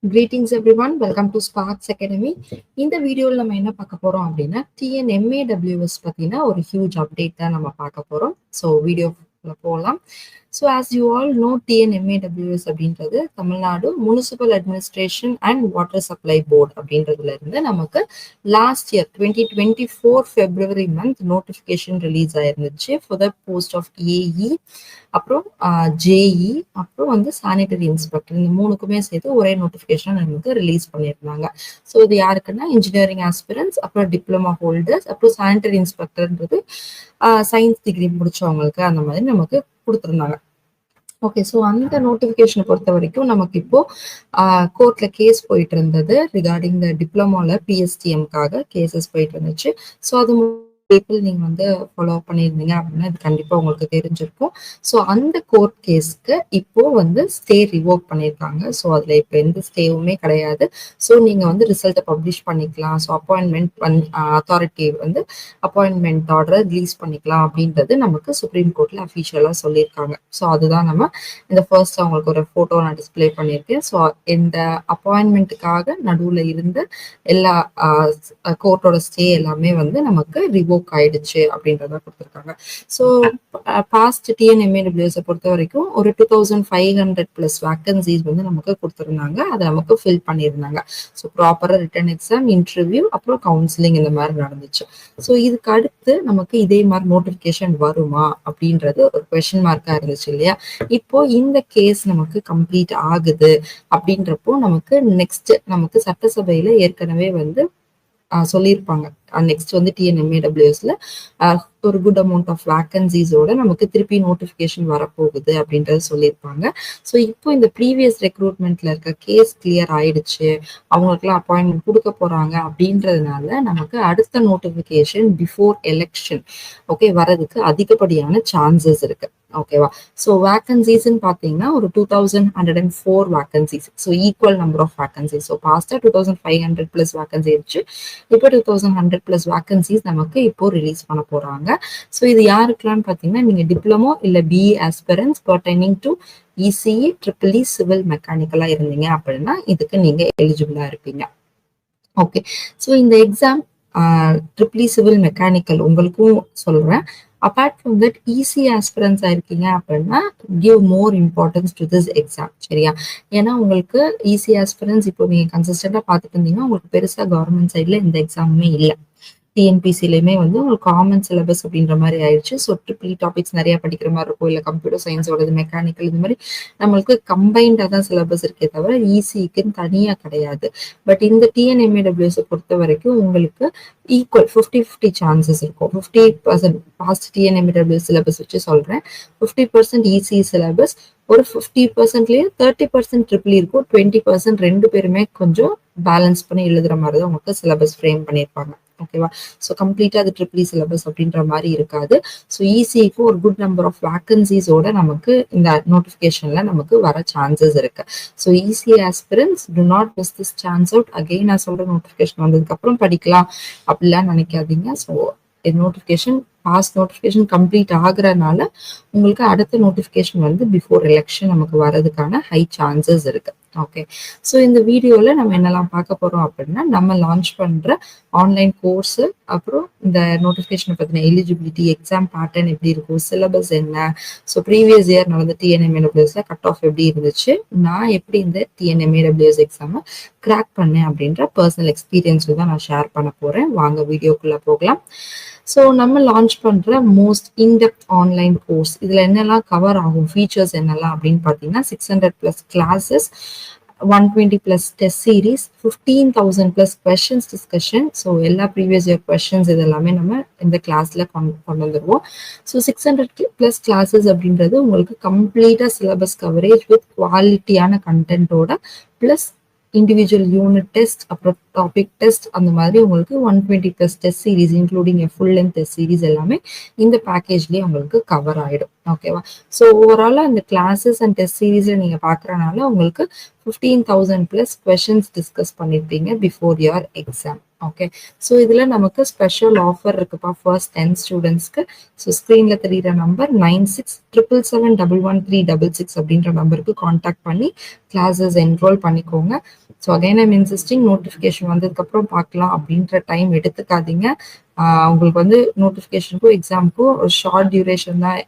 Greetings everyone, welcome to Sparks Academy. இந்த வீடியோவில் நம்ம என்ன பார்க்க போறோம் அப்படின்னா TNMAWS பத்தின ஒரு ஹியூஜ் அப்டேட் தான் நம்ம பார்க்க போறோம். ஸோ வீடியோக்குள்ள போகலாம். So as you all know TNMAWS அப்படின்றது Tamil Nadu municipal administration and water supply board அப்படின்றதுல இருந்து நமக்கு last year 2024 February month notification release ஆயிருந்துச்சு for the post of AE, அப்புறம் ஜேஇ, அப்புறம் வந்து சானிட்டரி இன்ஸ்பெக்டர். இந்த மூணுக்குமே சேர்த்து ஒரே நோட்டிஃபிகேஷன் நமக்கு ரிலீஸ் பண்ணியிருந்தாங்க. ஸோ இது யாருக்குன்னா இன்ஜினியரிங் ஆஸ்பிரன்ஸ், அப்புறம் டிப்ளமா ஹோல்டர்ஸ், அப்புறம் சானிட்டரி இன்ஸ்பெக்டர்ன்றது சயின்ஸ் டிகிரி முடிச்சவங்களுக்கு அந்த மாதிரி நமக்கு கொடுத்துருந்தாங்க. ஓகே, ஸோ அந்த நோட்டிஃபிகேஷனை பொறுத்த வரைக்கும் நமக்கு இப்போ கோர்ட்ல கேஸ் போயிட்டு இருந்தது ரிகார்டிங் த டிப்ளமோல பிஎஸ்டிஎம்காக கேசஸ் போயிட்டு இருந்துச்சு. ஸோ அது பீப்புள் நீங்க வந்து ஃபாலோ பண்ணியிருந்தீங்க அப்படின்னா இது கண்டிப்பா உங்களுக்கு தெரிஞ்சிருக்கும். ஸோ அந்த கோர்ட் கேஸ்க்கு இப்போ வந்து ஸ்டே ரிவோக் பண்ணியிருக்காங்க. ஸோ அதுல இப்போ எந்த ஸ்டேவுமே கிடையாது. ஸோ நீங்க வந்து ரிசல்ட்டை பப்ளிஷ் பண்ணிக்கலாம். ஸோ அப்பாயின்மெண்ட் அத்தாரிட்டி வந்து அப்பாயின்மெண்ட் ஆர்டரை ரிலீஸ் பண்ணிக்கலாம் அப்படின்றது நமக்கு சுப்ரீம் கோர்ட்ல அஃபிஷியலா சொல்லியிருக்காங்க. ஸோ அதுதான் நம்ம இந்த ஃபர்ஸ்ட் அவங்களுக்கு ஒரு போட்டோ நான் டிஸ்பிளே பண்ணியிருக்கேன். ஸோ இந்த அப்பாயின்மெண்ட்டுக்காக நடுவில் இருந்த எல்லா கோர்ட்டோட ஸ்டே எல்லாமே வந்து நமக்கு ரிவோக் ஆயிடுச்சு அப்படின்றத கொடுத்துருக்காங்க. ஸோ பாஸ்ட் TNMAWS பொறுத்த வரைக்கும் ஒரு 2500+ வேக்கன்சிஸ் வந்து நமக்கு கொடுத்துருந்தாங்க. அதை நமக்கு ஃபில் பண்ணியிருந்தாங்க. ஸோ ப்ராப்பரா ரிட்டன் எக்ஸாம், இன்டர்வியூ, அப்புறம் கவுன்சிலிங் இந்த மாதிரி நடந்துச்சு. ஸோ இதுக்கு அடுத்து நமக்கு இதே மாதிரி நோட்டிஃபிகேஷன் வருமா அப்படின்றது ஒரு கொஸ்டின் மார்க்கா இருந்துச்சு இல்லையா. இப்போ இந்த கேஸ் நமக்கு கம்ப்ளீட் ஆகுது அப்படின்றப்போ நமக்கு நெக்ஸ்ட் நமக்கு சட்டசபையில ஏற்கனவே வந்து சொல்லியிருப்பாங்க. நெக்ஸ்ட் வந்து TNMAWSல ஒரு குட் அமௌண்ட் ஆஃப் வேக்கன்சிஸோட நமக்கு திருப்பி நோட்டிஃபிகேஷன் வரப்போகுது அப்படின்றது சொல்லியிருப்பாங்க. ஸோ இப்போ இந்த ப்ரீவியஸ் ரெக்ரூட்மெண்ட்ல இருக்க கேஸ் கிளியர் ஆயிடுச்சு, அவங்களுக்குலாம் அப்பாயின்மெண்ட் கொடுக்க போறாங்க அப்படின்றதுனால நமக்கு அடுத்த நோட்டிஃபிகேஷன் பிஃபோர் எலெக்ஷன் ஓகே வரதுக்கு அதிகப்படியான சான்சஸ் இருக்கு. ஓகேவா. ஸோ வேக்கன்சிஸ்ன்னு பார்த்தீங்கன்னா ஒரு 2104 vacancies. So equal number of vacancies. So பாஸ்டா 2500+ வேக்கன்சி இருந்துச்சு. இப்போ 2100+ வேக்கன்சிஸ் நமக்கு இப்போ ரிலீஸ் பண்ண போறாங்க. ஸோ இது யாருக்கெல்லாம் பார்த்தீங்கன்னா நீங்க டிப்ளமோ இல்லை BE aspirants pertaining to ECE, triple E, civil மெக்கானிக்கலா இருந்தீங்க அப்படின்னா இதுக்கு நீங்க எலிஜிபிளா இருப்பீங்க. ஓகே, ஸோ இந்த எக்ஸாம் ட்ரிபிள்இ, சிவில், மெக்கானிக்கல் உங்களுக்கும் சொல்றேன். Apart from that EC aspirants ஆயிருக்கீங்க அப்படின்னா give more importance to this exam. சரியா. ஏன்னா உங்களுக்கு இசி ஆஸ்பிரன்ஸ் இப்போ நீங்க கன்சிஸ்டண்டா பார்த்துட்டு இருந்தீங்கன்னா உங்களுக்கு பெருசா கவர்மெண்ட் சைட்ல இந்த எக்ஸாமுமே இல்லை. டிஎன்பிசிலையுமே வந்து உங்களுக்கு காமன் சிலபஸ் அப்படின்ற மாதிரி ஆயிடுச்சு. ஸோ ட்ரிபிள் டாபிக்ஸ் நிறைய படிக்கிற மாதிரி இருக்கும். இல்லை கம்ப்யூட்டர் சயின்ஸோடது, மெக்கானிக்கல், இந்த மாதிரி நம்மளுக்கு கம்பைண்டாக தான் சிலபஸ் இருக்கே தவிர இசிக்குன்னு தனியாக கிடையாது. பட் இந்த TNMAWS பொறுத்த வரைக்கும் உங்களுக்கு ஈக்குவல் 50-50 சான்சஸ் இருக்கும். 50% பாஸ்ட் TNMAWS சிலபஸ் வச்சு சொல்றேன். 50% இசி சிலபஸ், ஒரு 50%லயே 30% ட்ரிபிள் இருக்கும். 20% ரெண்டு பேருமே கொஞ்சம் பேலன்ஸ் பண்ணி எழுதுற மாதிரி தான் உங்களுக்கு சிலபஸ் ஃப்ரேம் பண்ணியிருப்பாங்க. ஓகேவா. ஸோ கம்ப்ளீட்டா அது ட்ரிபிள் சிலபஸ் அப்படின்ற மாதிரி இருக்காது. ஸோ இசிக்கு ஒரு குட் நம்பர் ஆஃப் வேக்கன்சிஸோட நமக்கு இந்த நோட்டிஃபிகேஷன்ல நமக்கு வர சான்சஸ் இருக்கு. So EC aspirants do not miss this chance out. Again நான் சொல்ற நோட்டிஃபிகேஷன் வந்ததுக்கு அப்புறம் படிக்கலாம் அப்படிலாம் நினைக்காதீங்க. So notification past notification complete ஆகுறதுனால உங்களுக்கு அடுத்த நோட்டிஃபிகேஷன் வந்து பிஃபோர் எலெக்ஷன் நமக்கு வர்றதுக்கான ஹை சான்சஸ் இருக்கு. ஓகே, ஸோ இந்த வீடியோவில் நம்ம என்னெல்லாம் பார்க்க போகிறோம் அப்படின்னா நம்ம லான்ச் பண்ணுற ஆன்லைன் கோர்ஸு, அப்புறம் இந்த நோட்டிஃபிகேஷனை பற்றின எலிஜிபிலிட்டி, எக்ஸாம் பேட்டர்ன் எப்படி இருக்கும், சிலபஸ் என்ன, ஸோ ப்ரீவியஸ் இயர் நடந்த TNMAWSல கட் ஆஃப் எப்படி இருந்துச்சு, நான் எப்படி இந்த TNMAWS எக்ஸாமை கிராக் பண்ணேன் அப்படின்ற பர்சனல் எக்ஸ்பீரியன்ஸில் தான் நான் ஷேர் பண்ண போகிறேன். வாங்க வீடியோக்குள்ளே போகலாம். ஸோ நம்ம லான்ச் பண்ணுற மோஸ்ட் இன்டெப்த் ஆன்லைன் கோர்ஸ் இதில் என்னெல்லாம் கவர் ஆகும், ஃபீச்சர்ஸ் என்னெல்லாம் அப்படின்னு பார்த்தீங்கன்னா 600+ classes, 120+ test series, 15,000+ questions discussion. So எல்லா ப்ரீவியஸ் இயர் கொஸ்டின்ஸ் இதெல்லாமே நம்ம இந்த கிளாஸ்ல கொண்டு வந்துடுவோம். ஸோ 600+ கிளாஸஸ் அப்படின்றது உங்களுக்கு கம்ப்ளீட்டாக சிலபஸ் கவரேஜ் வித் குவாலிட்டியான கண்டென்ட்டோட ப்ளஸ் இண்டிவிஜுவல் யூனிட் டெஸ்ட், அப்புறம் டாபிக் டெஸ்ட், அந்த மாதிரி உங்களுக்கு 120+ test series including full length test series எல்லாமே இந்த பேக்கேஜ்லேயே உங்களுக்கு கவர் ஆகிடும். ஓகேவா. ஸோ ஓவராலாக இந்த கிளாஸஸ் அண்ட் டெஸ்ட் சீரீஸில் நீங்கள் பார்க்குறனால உங்களுக்கு 15,000+ questions டிஸ்கஸ் பண்ணியிருப்பீங்க before your exam. Okay, so இதில் நமக்கு ஸ்பெஷல் ஆஃபர் இருக்குப்பா ஃபர்ஸ்ட் 10 ஸ்டூடெண்ட்ஸ்க்கு. ஸோ ஸ்க்ரீனில் தெரிகிற நம்பர் 9677711366 அப்படின்ற நம்பருக்கு காண்டாக்ட் பண்ணி கிளாஸஸ் என்ரோல் பண்ணிக்கோங்க. So again I'm insisting, notification வந்ததுக்கப்புறம் பார்க்கலாம் அப்படின்ற டைம் எடுத்துக்காதீங்க. உங்களுக்கு வந்து நோட்டிஃபிகேஷனுக்கும் எக்ஸாமுக்கும் ஒரு ஷார்ட் டியூரேஷன் தான்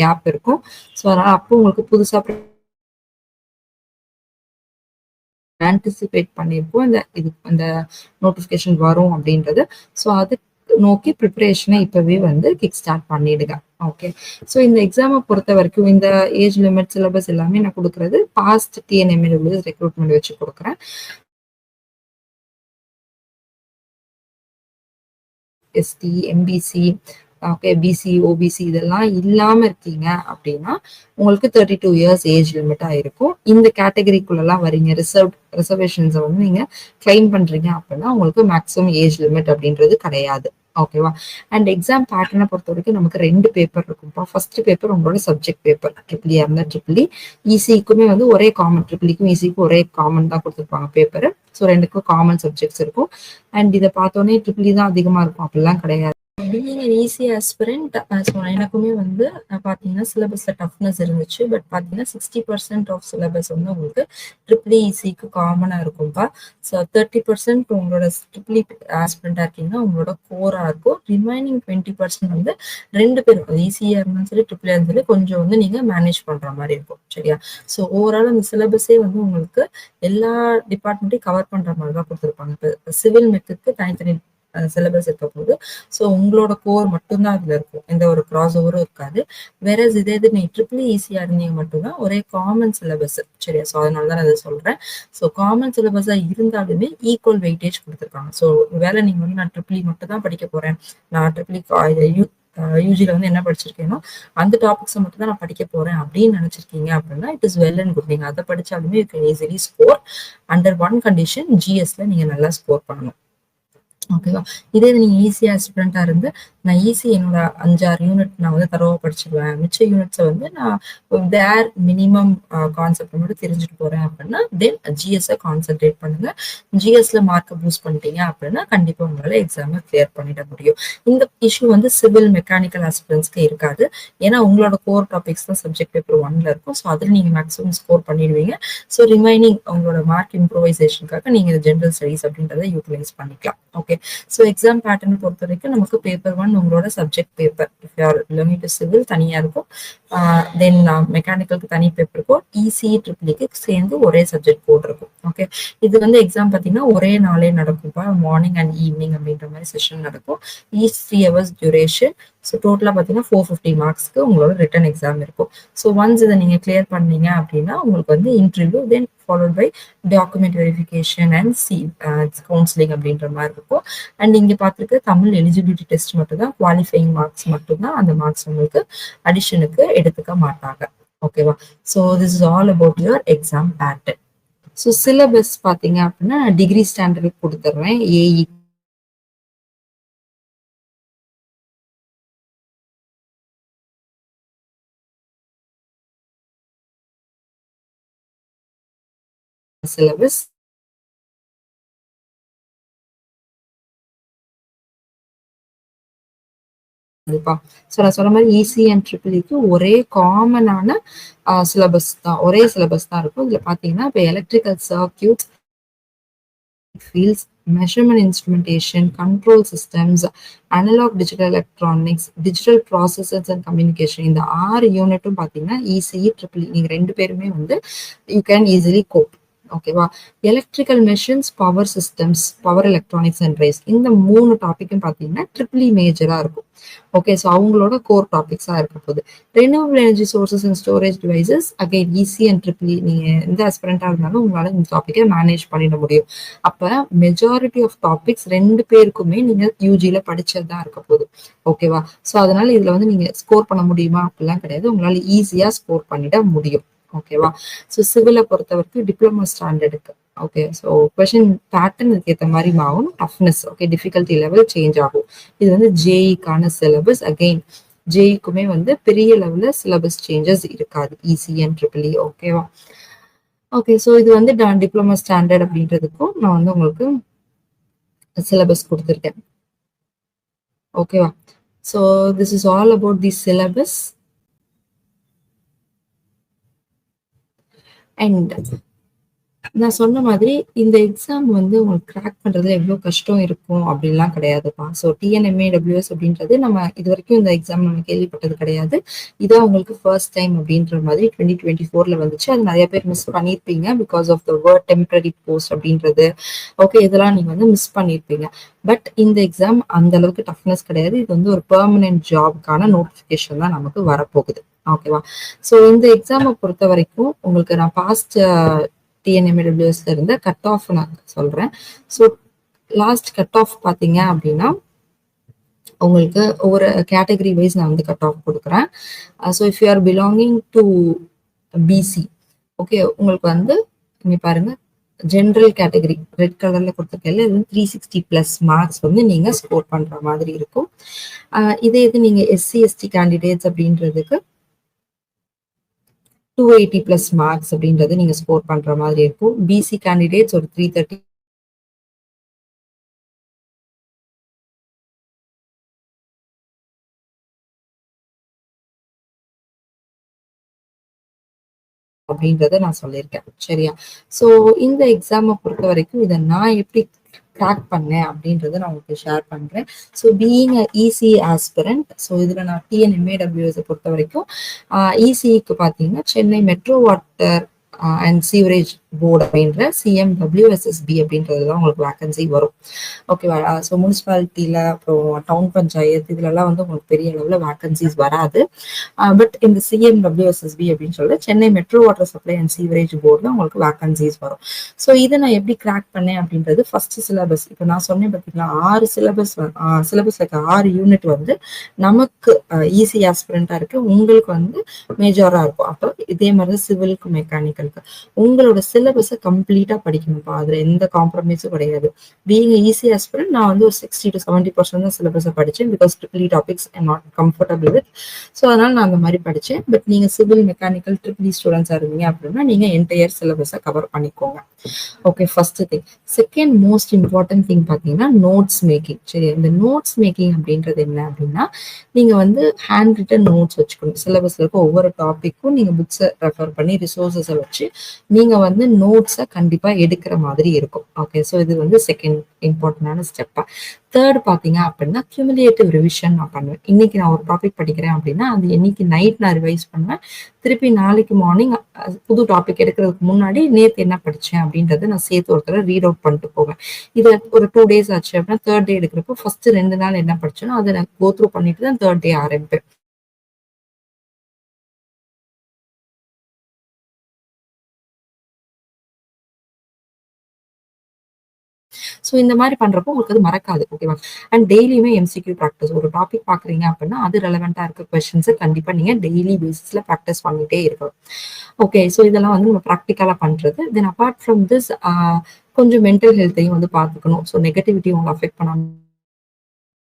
கேப் இருக்கும். ஸோ அதனால் அப்போ உங்களுக்கு புதுசாக ஆன்டிசிபேட் பண்ணியிருப்போம் இந்த நோட்டிஃபிகேஷன் வரும் அப்படின்றது. ஸோ அது நோக்கி ப்ரிப்பரேஷனை இப்போவே வந்து கிக் ஸ்டார்ட் பண்ணிடுங்க. ஓகே, ஸோ இந்த எக்ஸாமை பொறுத்த வரைக்கும் இந்த ஏஜ் லிமிட் சிலபஸ் எல்லாமே நான் கொடுக்குறது பாஸ்ட் டிஎன்எம்ஏ ரெக்ரூட்மெண்ட் வச்சு கொடுக்குறேன். ST, MBC, okay, BC, OBC இதெல்லாம் இல்லாம இருக்கீங்க அப்படின்னா உங்களுக்கு 32 இயர்ஸ் ஏஜ் லிமிட்டா இருக்கும். இந்த கேட்டகரிக்குள்ளெல்லாம் வரீங்க, ரிசர்வேஷன்ஸை வந்து நீங்க கிளைம் பண்றீங்க அப்படின்னா உங்களுக்கு மேக்ஸிமம் ஏஜ் லிமிட் அப்படின்றது கிடையாது. ஓகேவா? அண்ட் எக்ஸாம் பேட்டர்னை பொறுத்த வரைக்கும் நமக்கு 2 பேப்பர் இருக்கும்ப்பா. ஃபர்ஸ்ட் பேப்பர் உங்களோட சப்ஜெக்ட் பேப்பர், ட்ரிபிள்இ இருந்தா ட்ரிபிள்இ, இசிக்குமே வந்து ஒரே காமன், ட்ரிபிள்இக்கும் இசிக்கும் ஒரே காமன் தான் கொடுத்துருப்பாங்க பேப்பர். ஸோ 2க்கும் காமன் சப்ஜெக்ட்ஸ் இருக்கும். அண்ட் இதை பார்த்தோன்னே ட்ரிபிள்இ தான் அதிகமா இருக்கும் அப்படிலாம் கிடையாது. Being an easy aspirant, so எனக்குமே வந்து பார்த்தீங்கன்னா சிலபஸில் டஃப்னஸ் இருந்துச்சு. பட் பார்த்தீங்கன்னா 60% ஆஃப் சிலபஸ் வந்து உங்களுக்கு ட்ரிபிள்இ இசிக்கு காமனாக இருக்கும்ப்பா. ஸோ 30% உங்களோட ட்ரிபிள்இ ஆஸ்பிரண்டாக இருக்கீங்கன்னா உங்களோட கோராக இருக்கும். ரிமைனிங் 20% வந்து 2 பேரும் ஈஸியாக இருந்தாலும் சரி ட்ரிபிள்இ இருந்தாலும் சரி கொஞ்சம் வந்து நீங்கள் மேனேஜ் பண்ணுற மாதிரி இருக்கும். சரியா? ஸோ ஓவரால் அந்த சிலபஸே வந்து உங்களுக்கு எல்லா டிபார்ட்மெண்ட்டையும் கவர் பண்ணுற மாதிரி தான் கொடுத்துருப்பாங்க. இப்போ சிவில் மெத்துக்கு தனித்தனி சிலபஸ் இருக்க போது. ஸோ உங்களோட கோர் மட்டும்தான் அதுல இருக்கும், எந்த ஒரு கிராஸ் ஓவரும் இருக்காது. வேற இது நீ ட்ரிபிள்இ ஈஸியா இருந்தீங்க மட்டும்தான் ஒரே காமன் சிலபஸ். சரியா? ஸோ அதனால தான் அதை சொல்றேன். ஸோ காமன் சிலபஸா இருந்தாலுமே ஈக்குவல் வெயிட்டேஜ் கொடுத்துருக்காங்க. ஸோ வேலை நீங்க வந்து நான் ட்ரிபிள்இ மட்டும் தான் படிக்க போறேன், நான் ட்ரிபிள்இ யூஜில வந்து என்ன படிச்சிருக்கேனோ அந்த டாபிக்ஸை மட்டும் தான் நான் படிக்க போறேன் அப்படின்னு நினைச்சிருக்கீங்க அப்படின்னா it is well and good. நீங்க அதை படிச்சாலுமே you can easily score. Under one condition, ஜிஎஸ்ல நீங்க நல்லா ஸ்கோர் பண்ணணும். ஓகேவா? இதே நீங்க ஈஸியா ஸ்டூடெண்டா இருந்து நான் ஈஸி என்னோட 5-6 யூனிட் நான் வந்து தரவா படிச்சிருவேன், மிச்ச யூனிட்ஸை வந்து நான் தேர் மினிமம் கான்செப்ட் மட்டும் தெரிஞ்சுட்டு போறேன் அப்படின்னா தென் ஜிஎஸ்ஸை கான்சென்ட்ரேட் பண்ணுங்க. ஜிஎஸ்ல மார்க்கை பூஸ்ட் பண்ணிட்டீங்க அப்படின்னா கண்டிப்பா உங்களால எக்ஸாமை கிளியர் பண்ணிட முடியும். இந்த இஷ்யூ வந்து சிவில் மெக்கானிக்கல் ஆஸ்பிரன்ஸ்க்கு இருக்காது. ஏன்னா உங்களோட கோர் டாபிக்ஸ் தான் சப்ஜெக்ட் பேப்பர் 1ல இருக்கும். ஸோ அதில் நீங்க மேக்ஸிமம் ஸ்கோர் பண்ணிடுவீங்க. ஸோ ரிமைனிங் உங்களோட மார்க் இம்ப்ரூவைசேஷனுக்காக நீங்க ஜென்ரல் ஸ்டடிஸ் அப்படின்றத யூட்டிலைஸ் பண்ணிக்கலாம். ஓகே, ஸோ எக்ஸாம் பேட்டர்ன் பொறுத்த வரைக்கும் நமக்கு பேப்பர் 1 உங்களோட subject paper, if you are belonging to civil தனியா இருக்கும், தென் மெக்கானிக்கலுக்கு தனி பேப்பர் இருக்கும், இசி ட்ரிபிள்இக்கு சேர்ந்து ஒரே சப்ஜெக்ட் கோட் இருக்கும். ஓகே, இது வந்து எக்ஸாம் பார்த்தீங்கன்னா ஒரே நாளே நடக்கும்ப்பா, மார்னிங் அண்ட் ஈவினிங் அப்படின்ற மாதிரி செஷன் நடக்கும். Each 3 hours duration. ஸோ டோட்டலாக பார்த்தீங்கன்னா 450 மார்க்ஸ்க்கு உங்களோட ரிட்டன் எக்ஸாம் இருக்கும். ஸோ ஒன்ஸ் இதை நீங்கள் கிளியர் பண்ணீங்க அப்படின்னா உங்களுக்கு வந்து interview, then followed by document verification and counselling அப்படின்ற மாதிரி இருக்கும். அண்ட் இங்கே பார்த்துருக்க தமிழ் எலிஜிபிலிட்டி டெஸ்ட் மட்டும் தான், குவாலிஃபைங் மார்க்ஸ் மட்டும்தான். அந்த மார்க்ஸ் உங்களுக்கு அடிஷனுக்கு எடுத்துக்க மாட்டாங்க. ஓகேவா? So this is all about your exam pattern. So syllabus பார்த்தீங்க அப்படின்னா டிகிரி ஸ்டாண்டர்ட் கொடுத்துட்றேன். AE syllabus. கண்டிப்பா. ஸோ நான் சொன்ன மாதிரி இசி அண்ட் ட்ரிபிள்இக்கு ஒரே காமனான சிலபஸ் தான், ஒரே சிலபஸ் தான் இருக்கும். இதுல பாத்தீங்கன்னா இப்போ electrical circuits, fields, measurement instrumentation, control systems, analog digital electronics, digital processes and communication, இந்த 6 யூனிட்டும் பார்த்தீங்கன்னா இசிஇ ட்ரிபிள்இ நீங்க 2 பேருமே வந்து யூ கேன் ஈஸிலி கோப். ஓகேவா? Electrical machines, power systems, power electronics and rise, இந்த 3 டாபிக்கும் பார்த்தீங்கன்னா ட்ரிபிள்இ மேஜரா இருக்கும். ஓகே, ஸோ அவங்களோட கோர் டாபிக்ஸா இருக்க போகுது. Renewable energy sources and storage devices, again EC and triple E நீங்க எந்த ஆஸ்பிரண்டா இருந்தாலும் உங்களால இந்த டாபிக்கை மேனேஜ் பண்ணிட முடியும். அப்ப மெஜாரிட்டி ஆஃப் டாபிக்ஸ் 2 பேருக்குமே நீங்க யூஜில படிச்சதுதான் இருக்க போகுது. ஓகேவா? ஸோ அதனால இதுல வந்து நீங்க ஸ்கோர் பண்ண முடியுமா அப்படிலாம் கிடையாது, உங்களால ஈஸியா ஸ்கோர் பண்ணிட முடியும். ஓகேவா? ஸோ சிவிலை பொறுத்த வரைக்கும் டிப்ளமோ ஸ்டாண்டர்டுக்கு ஓகே, ஸோ கொஸ்டின் பேட்டர்ன் ஏற்ற மாதிரி மாறும், toughness okay, difficulty level change ஆகும். இது வந்து ஜேஇக்கான சிலபஸ். அகெயின் ஜேஇக்குமே வந்து பெரிய லெவலில் சிலபஸ் சேஞ்சஸ் இருக்காது, இசி அண்ட் ட்ரிபிள்இ. ஓகேவா? ஓகே, ஸோ இது வந்து டிப்ளமோ ஸ்டாண்டர்ட் அப்படின்றதுக்கும் நான் வந்து உங்களுக்கு சிலபஸ் கொடுத்துருக்கேன். ஓகேவா? So this is all about the syllabus. And நான் சொன்ன மாதிரி இந்த எக்ஸாம் வந்து உங்களுக்கு கிராக் பண்றதுல எவ்வளவு கஷ்டம் இருக்கும் அப்படின்லாம் கிடையாதுப்பா. ஸோ டிஎன்எம்ஏடபிள்யூஎஸ் அப்படின்றது நம்ம இது வரைக்கும் இந்த எக்ஸாம் நம்ம கேள்விப்பட்டது கிடையாது. இதான் உங்களுக்கு ஃபர்ஸ்ட் டைம் அப்படின்ற மாதிரி 2024ல வந்துச்சு. அது நிறைய பேர் மிஸ் பண்ணியிருப்பீங்க because of the word temporary post அப்படின்றது. ஓகே, இதெல்லாம் நீங்க வந்து மிஸ் பண்ணியிருப்பீங்க. பட் இந்த எக்ஸாம் அந்த அளவுக்கு டஃப்னஸ் கிடையாது. இது வந்து ஒரு பெர்மனன்ட் ஜாப்க்கான நோட்டிஃபிகேஷன் தான் நமக்கு வரப்போகுது. ஓகேவா? ஸோ இந்த எக்ஸாமை பொறுத்த வரைக்கும் உங்களுக்கு நான் பாஸ்ட் டிஎன்எம்ஏடபிள்யூஎஸ்ல இருந்த கட் ஆஃப் நான் சொல்றேன். ஸோ லாஸ்ட் கட் ஆஃப் பார்த்தீங்க அப்படின்னா உங்களுக்கு ஒவ்வொரு கேட்டகரி வைஸ் நான் வந்து கட் ஆஃப் கொடுக்குறேன். So if you are belonging to BC, okay, உங்களுக்கு வந்து இங்க பாருங்க, ஜென்ரல் கேட்டகரி ரெட் கலர்ல கொடுத்துருக்கல, இது 360+ மார்க்ஸ் வந்து நீங்க ஸ்கோர் பண்ற மாதிரி இருக்கும். இதே இது நீங்க எஸ்சி எஸ்டி கேண்டிடேட்ஸ் அப்படின்றதுக்கு 280+ மார்க்ஸ் அப்படின்றது நீங்க ஸ்கோர் பண்ற மாதிரி இருக்கும். பிசி கேண்டிடேட்ஸ் ஒரு 330 அப்படின்றத நான் சொல்லியிருக்கேன். சரியா? ஸோ இந்த எக்ஸாமை பொறுத்த வரைக்கும் இதை நான் எப்படி கிராக் பண்ணேன் அப்படின்றத நான் உங்களுக்கு ஷேர் பண்றேன். So being a EC aspirant, so இதுல நான் டிஎன்எம்ஏடபிள்யூஎஸ் பொறுத்த வரைக்கும் இசிக்கு பார்த்தீங்கன்னா Chennai metro water and sewerage board அப்படின்ற சிஎம்டபிள்யூஎஸ்எஸ்பி அப்படின்றது தான் உங்களுக்கு வேகன்சி வரும். ஓகேவா? ஸோ முனிசிபாலிட்டியில அப்புறம் டவுன் பஞ்சாயத்து இதுலலாம் வந்து உங்களுக்கு பெரிய அளவில் வேகன்சிஸ் வராது. பட் இந்த சிஎம்டபிள்யூஎஸ்எஸ்பி அப்படின்னு சொல்லிட்டு Chennai metro water supply and sewerage போர்டில் உங்களுக்கு வேகன்சிஸ் வரும். ஸோ இதை நான் எப்படி கிராக் பண்ணேன் அப்படின்றது ஃபர்ஸ்ட் சிலபஸ். இப்போ நான் சொன்னேன் பார்த்தீங்களா, 6 சிலபஸ்ல 6 யூனிட் வந்து நமக்கு ஈஸி ஆஸ்பிரண்டா இருக்கு, உங்களுக்கு வந்து மேஜரா இருக்கும். அப்போ இதே மாதிரி சிவிலுக்கு மெக்கானிக்கலுக்கு உங்களோட சிலபஸை கம்ப்ளீட்டா படிக்கணும்ப்பா. அதுல எந்த காம்ப்ரமைஸும் கிடையாது. பீயிங் ஈஸி ஆஸ்பிரண்ட் நான் வந்து ஒரு 60 to 70% தான் சிலபஸை படிச்சேன். Because triple topics I not comfortable with. So அதனால நான் அந்த மாதிரி படிச்சேன். பட் நீங்க சிவில் மெக்கானிக்கல் ட்ரிபிள் ஸ்டூடெண்ட்ஸா இருந்தீங்க அப்படின்னா நீங்க என்டையர் சிலபஸை கவர் பண்ணிக்கோங்க. Okay, first thing. Second most important thing பார்த்தீங்கன்னா நோட்ஸ் மேக்கிங். சரி, இந்த நோட்ஸ் மேக்கிங் அப்படின்றது என்ன அப்படின்னா நீங்க வந்து ஹேண்ட் ரிட்டன் நோட்ஸ் வச்சுக்கணும். சிலபஸ்ல இருக்க ஒவ்வொரு டாபிக்கும் நீங்க புக்ஸை ரெஃபர் பண்ணி ரிசோர்ஸஸை வச்சு நீங்க வந்து நோட்ஸை கண்டிப்பா எடுக்கிற மாதிரி இருக்கும். ஓகே, ஸோ இது வந்து செகண்ட் இம்பார்ட்டன்டான ஸ்டெப்பா. தேர்ட் பார்த்தீங்க அப்படின்னா கியூமுலேட்டிவ் ரிவிஷன் நான் பண்ணுவேன். இன்னைக்கு நான் ஒரு டாபிக் படிக்கிறேன் அப்படின்னா அது இன்னைக்கு நைட் நான் ரிவைஸ் பண்ணுவேன். திருப்பி நாளைக்கு மார்னிங் புது டாபிக் எடுக்கிறதுக்கு முன்னாடி நேற்று என்ன படிச்சேன் அப்படின்றத நான் சேர்த்து ஒருத்தர ரீட் அவுட் பண்ணிட்டு போவேன். இதை ஒரு 2 days ஆச்சு அப்படின்னா தேர்ட் டே எடுக்கிறப்போ ஃபர்ஸ்ட் 2 நாள் என்ன படிச்சேனோ அதை நான் கோ த்ரூ பண்ணிட்டு தான் தேர்ட் டே ஆரம்பிப்பேன். ஸோ இந்த மாதிரி பண்றப்போ உங்களுக்கு அது மறக்காது. ஓகேவா? அண்ட் டெய்லியுமே எம்சிக்யூ ப்ராக்டிஸ். ஒரு டாபிக் பாக்குறீங்க அப்படின்னா அது ரெலவெண்டா இருக்க கொஸ்டின்ஸ் கண்டிப்பா நீங்க டெய்லி பேசிஸ்ல ப்ராக்டிஸ் பண்ணிட்டே இருக்கணும். ஓகே, ஸோ இதெல்லாம் வந்து நம்ம ப்ராக்டிக்கலா பண்றது. தென் அபார்ட் ஃப்ரம் திஸ் கொஞ்சம் மென்டல் ஹெல்த்தையும் வந்து பார்த்துக்கணும். ஸோ நெகட்டிவிட்டி உங்களை அஃபெக்ட் பண்ணாம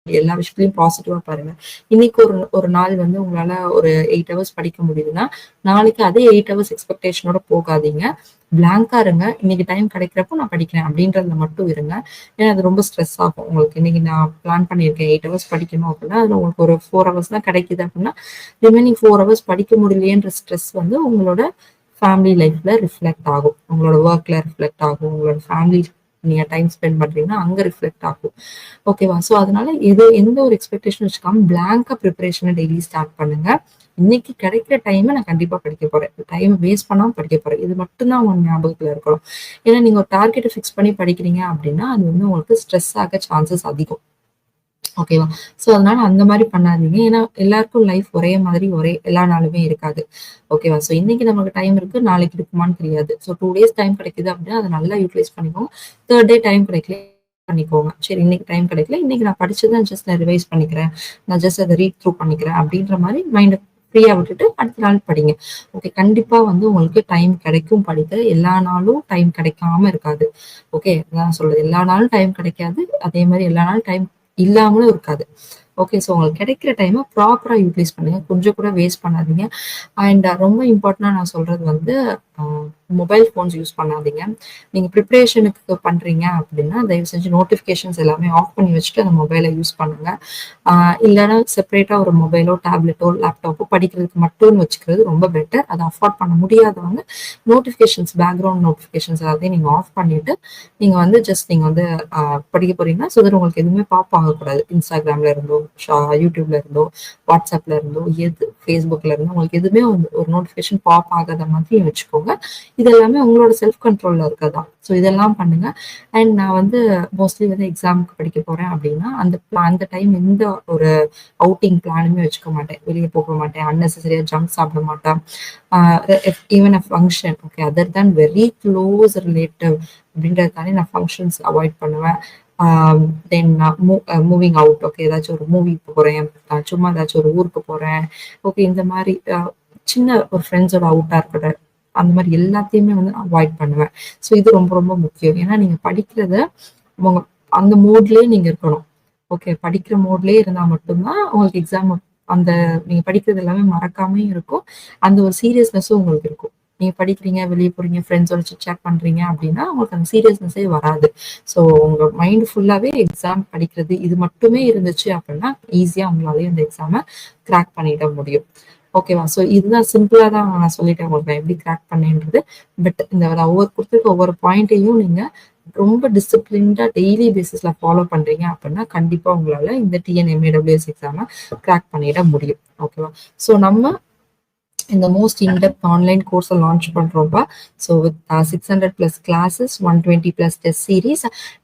எல்லா விஷயத்துலயும் பாசிட்டிவா பாருங்க. இன்னைக்கு ஒரு நாள் வந்து உங்களால ஒரு 8 hours படிக்க முடியுதுன்னா நாளைக்கு அதே 8 hours எக்ஸ்பெக்டேஷனோட போகாதீங்க. பிளாங்கா இருங்க. இன்னைக்கு டைம் கிடைக்கிறப்போ நான் படிக்கிறேன் அப்படின்றதுல மட்டும் இருங்க. ஏன்னா அது ரொம்ப ஸ்ட்ரெஸ் ஆகும் உங்களுக்கு. இன்னைக்கு நான் பிளான் பண்ணியிருக்கேன் 8 hours படிக்கணும் அப்படின்னா அதுல உங்களுக்கு ஒரு 4 hours தான் கிடைக்குது அப்படின்னா ரிமைனிங் 4 hours படிக்க முடியலையேன்ற ஸ்ட்ரெஸ் வந்து உங்களோட ஃபேமிலி லைஃப்ல ரிஃப்ளெக்ட் ஆகும், உங்களோட ஒர்க்ல ரிஃப்ளெக்ட் ஆகும், உங்களோட ஃபேமிலி நீங்க டைம் ஸ்பெண்ட் பண்றீங்கன்னா அங்க ரிஃப்ளெக்ட் ஆகும். ஓகேவா? ஸோ அதனால எந்த ஒரு எக்ஸ்பெக்டேஷன் வச்சுக்காம பிளாங்கா ப்ரிப்பரேஷனை டெய்லி ஸ்டார்ட் பண்ணுங்க. இன்னைக்கு கிடைக்கிற டைமை நான் கண்டிப்பா படிக்க போறேன், டைம் வேஸ்ட் பண்ணாம படிக்க போறேன், இது மட்டும்தான் உங்க ஞாபகத்துல இருக்கணும். ஏன்னா நீங்க ஒரு டார்கெட்டை ஃபிக்ஸ் பண்ணி படிக்கிறீங்க அப்படின்னா அது வந்து உங்களுக்கு ஸ்ட்ரெஸ் ஆக சான்சஸ் அதிகம். ஓகேவா? ஸோ அதனால அந்த மாதிரி பண்ணாதீங்க. ஏன்னா எல்லாருக்கும் லைஃப் ஒரே மாதிரி எல்லா நாளுமே இருக்காது. ஓகேவா? ஸோ இன்னைக்கு நமக்கு டைம் இருக்கு, நாளைக்கு இருக்குமான்னு தெரியாது. ஸோ 2 days டைம் கிடைக்குது அப்படின்னா அதை நல்லா யூட்டிலைஸ் பண்ணிக்கோங்க. தேர்ட் டே டைம் கிடைக்கல பண்ணிக்கோங்க. சரி, இன்னைக்கு டைம் கிடைக்கல, இன்னைக்கு நான் படிச்சதை ஜஸ்ட் நான் ரிவைஸ் பண்ணிக்கிறேன், நான் ஜஸ்ட் அதை ரீட் த்ரூ பண்ணிக்கிறேன் அப்படின்ற மாதிரி மைண்டை ஃப்ரீயா விட்டுட்டு அடுத்த நாள் படிங்க. ஓகே, கண்டிப்பா வந்து உங்களுக்கு டைம் கிடைக்கும் படிக்க. எல்லா நாளும் டைம் கிடைக்காம இருக்காது. ஓகே, நான் சொல்றது எல்லா நாளும் டைம் கிடைக்காது, அதே மாதிரி எல்லா நாளும் டைம் இல்லாமலும் இருக்காது. ஓகே, ஸோ உங்களுக்கு கிடைக்கிற டைமை ப்ராப்பரா யூட்டிலைஸ் பண்ணுங்க, கொஞ்சம் கூட வேஸ்ட் பண்ணாதீங்க. அண்ட் ரொம்ப இம்பார்ட்டண்டா நான் சொல்றது வந்து மொபைல் ஃபோன்ஸ் யூஸ் பண்ணாதீங்க. நீங்க ப்ரிப்பரேஷனுக்கு பண்றீங்க அப்படின்னா தயவு செஞ்சு நோட்டிஃபிகேஷன்ஸ் எல்லாமே ஆஃப் பண்ணி வச்சுட்டு அந்த மொபைலை யூஸ் பண்ணுங்க. இல்லைன்னா செப்பரேட்டா ஒரு மொபைலோ டேப்லெட்டோ லேப்டாப்போ படிக்கிறதுக்கு மட்டும் வச்சுக்கிறது ரொம்ப பெட்டர். அதை அஃபோர்ட் பண்ண முடியாதவங்க நோட்டிஃபிகேஷன்ஸ் பேக்ரவுண்ட் நோட்டிஃபிகேஷன்ஸ் எல்லாத்தையும் நீங்க ஆஃப் பண்ணிட்டு நீங்க வந்து ஜஸ்ட் நீங்க வந்து படிக்க போறீங்கன்னா ஸோ தட் உங்களுக்கு எதுவுமே பாப் ஆகக்கூடாது. இன்ஸ்டாகிராம்ல இருந்தோ யூடியூப்ல இருந்தோ வாட்ஸ்அப்ல இருந்தோ ஃபேஸ்புக்ல இருந்தோ உங்களுக்கு எதுவுமே ஒரு நோட்டிஃபிகேஷன் பாப் ஆகாத மாதிரி வச்சுக்கோங்க. இது எல்லாமே உங்களோட செல்ஃப் கண்ட்ரோல்ல இருக்கதான். ஸோ இதெல்லாம் பண்ணுங்க. அண்ட் நான் வந்து மோஸ்ட்லி வந்து எக்ஸாமுக்கு படிக்க போறேன் அப்படின்னா அந்த டைம் எந்த ஒரு அவுட்டிங் பிளானுமே வச்சுக்க மாட்டேன். வெளியே போக மாட்டேன், அன்னெசரியா ஜங்க் சாப்பிட மாட்டேன். Even a function okay other than very close relative அப்படின்றதுக்காண்டி நான் ஃபங்க்ஷன்ஸ் அவாய்ட் பண்ணுவேன். தென் மூவிங் அவுட் ஓகே ஏதாச்சும் ஒரு மூவி போறேன், சும்மா ஏதாச்சும் ஒரு ஊருக்கு போறேன் ஓகே இந்த மாதிரி சின்ன ஒரு ஃப்ரெண்ட்ஸோட அவுட்டா இருக்கட்டும் அந்த மாதிரி எல்லாத்தையுமே வந்து அவாய்ட் பண்ணுவேன். ஸோ இது ரொம்ப ரொம்ப முக்கியம். ஏன்னா நீங்க படிக்கிறத உங்க அந்த மோட்லயே நீங்க இருக்கணும். ஓகே படிக்கிற மோட்லயே இருந்தா மட்டும்தான் உங்களுக்கு எக்ஸாம் அந்த நீங்க படிக்கிறது எல்லாமே மறக்காமையும் இருக்கும். அந்த ஒரு சீரியஸ்னஸும் உங்களுக்கு இருக்கும். நீங்க படிக்கிறீங்க, வெளியே போறீங்க, ஃப்ரெண்ட்ஸோட சிட் சாட் பண்றீங்க அப்படின்னா உங்களுக்கு அந்த சீரியஸ்னஸே வராது. ஸோ உங்க மைண்ட் ஃபுல்லாவே எக்ஸாம் படிக்கிறது இது மட்டுமே இருந்துச்சு அப்படின்னா ஈஸியா உங்களாலேயும் இந்த எக்ஸாமை கிராக் பண்ணிட முடியும். ஓகேவா? ஸோ இதுதான் சிம்பிளா தான் நான் சொல்லிட்டேன் உங்களுக்கு நான் எப்படி கிராக் பண்ணேன்றது. பட் இந்த ஒவ்வொரு கொடுத்துருக்க ஒவ்வொரு பாயிண்ட்டையும் நீங்க ரொம்ப டிசிப்ளின்டா டெய்லி பேசிஸ்ல ஃபாலோ பண்றீங்க அப்படின்னா கண்டிப்பா உங்களால இந்த TNMAWS எக்ஸாமை கிராக் பண்ணிட முடியும். ஓகேவா? ஸோ நம்ம இந்த மோஸ்ட் இன்டெப்த் ஆன்லைன் கோர்ஸை லான்ச் பண்றோம்ப்பா. So with 600 plus classes, 120 plus test series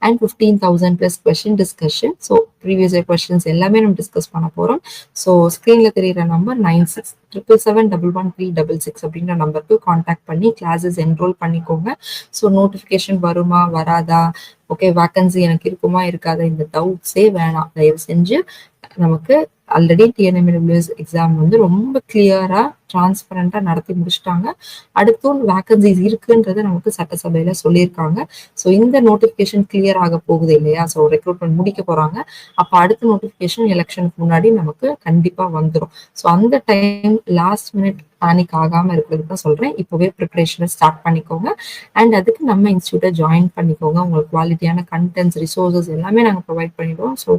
and 15,000 plus question discussion. So previous year questions எல்லாமே நம்ம டிஸ்கஸ் பண்ண போறோம். ஸோ ஸ்க்ரீன்ல தெரியுற நம்பர் 9677711366 அப்படின்ற நம்பருக்கு கான்டாக்ட் பண்ணி கிளாஸஸ் என்ரோல் பண்ணிக்கோங்க. ஸோ நோட்டிஃபிகேஷன் வருமா வராதா, ஓகே வேக்கன்சி எனக்கு இருக்குமா இருக்காதா, இந்த டவுட்ஸே வேணாம். தயவு செஞ்சு நமக்கு ஆல்ரெடி TNMAWS எக்ஸாம் வந்து ரொம்ப கிளியரா டிரான்ஸ்பரண்டா நடத்தி முடிச்சிட்டாங்க. அடுத்தும் வேக்கன்சிஸ் இருக்குன்றதை நமக்கு சட்டசபையில சொல்லியிருக்காங்க. ஸோ இந்த நோட்டிபிகேஷன் கிளியர் ஆக போகுது இல்லையா, ஸோ ரெக்ரூட்மெண்ட் முடிக்க போறாங்க. அப்ப அடுத்த நோட்டிபிகேஷன் எலெக்ஷனுக்கு முன்னாடி நமக்கு கண்டிப்பா வந்துடும். ஸோ அந்த டைம் லாஸ்ட் மினிட் பேனிக் ஆகாம இருக்கிறதுக்கு தான் சொல்றேன். இப்பவே ப்ரிப்பரேஷனை ஸ்டார்ட் பண்ணிக்கோங்க. அண்ட் அதுக்கு நம்ம இன்ஸ்டியூட்டை ஜாயின் பண்ணிக்கோங்க. உங்களுக்கு குவாலிட்டியான கண்டென்ட்ஸ் ரிசோர்சஸ் எல்லாமே நாங்கள் ப்ரொவைட் பண்ணிடுவோம். ஸோ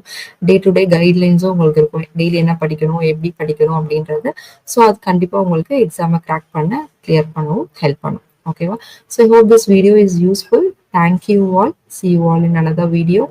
டே டு டே கைட்லைன்ஸும் உங்களுக்கு இருக்கும். டெய்லி என்ன படிக்கணும், எப்படி படிக்கணும் அப்படின்றது. ஸோ அது கண்டிப்பாக உங்களுக்கு எக்ஸாமை கிராக் பண்ண கிளியர் பண்ணவும் ஹெல்ப் பண்ணும். ஓகேவா? So I hope this video is useful. Thank you all. See you all in another video.